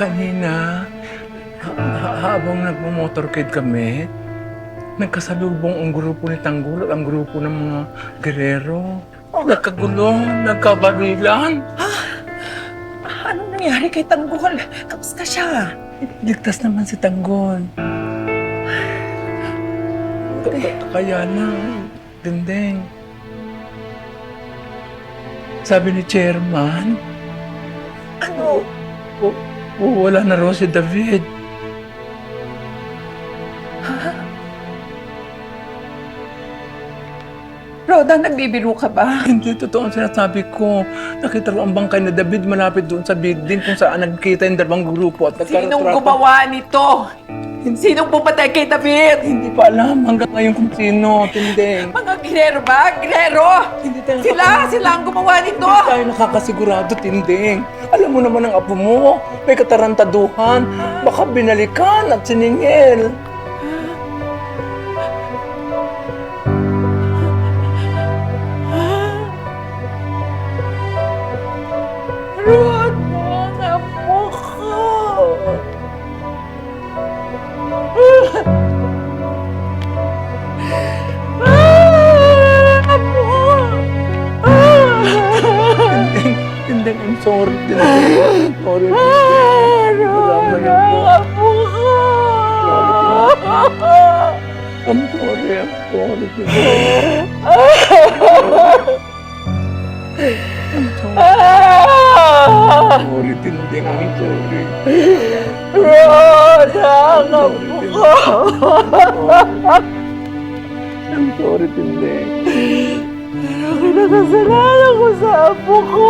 Kanina, habang nagmo-motorcade kami, nagkasalubong ang grupo ni Tanggol at ang grupo ng mga gerero. Nagkagulo, nagkabarilan. Anong nangyari kay Tanggol? Kamusta siya? Ligtas naman si Tanggol. Kaya lang, Dinding. Sabi ni Chairman, Ano? wala na raw si David. Roda, nagbibiro ka ba? Hindi totoo ang sinasabi ko. Nakita ko ang bangkay na David malapit doon sa building kung saan nagkita yung dalawang grupo at Sinong gumawa nito? Sinong pumatay kay David? Hindi pa alam hanggang ngayon kung sino, Tindeng. Mga ginero ba? Ginero! Hindi tayo Sila ang gumawa nito! Hindi tayo nakakasigurado, Tindeng. Alam mo naman ang apo mo, may katarantaduhan. Baka binalikan at siningil. Roda, apo ko! Tindeng, I'm sorry, Tindeng. Sorry, Tindeng. Marama na po. I'm sorry, Tindeng. Sorry, Tindeng. I'm sorry. Roda, apo ko! I'm sorry, Tindeng. Pero kinakasalanan ko sa apo ko!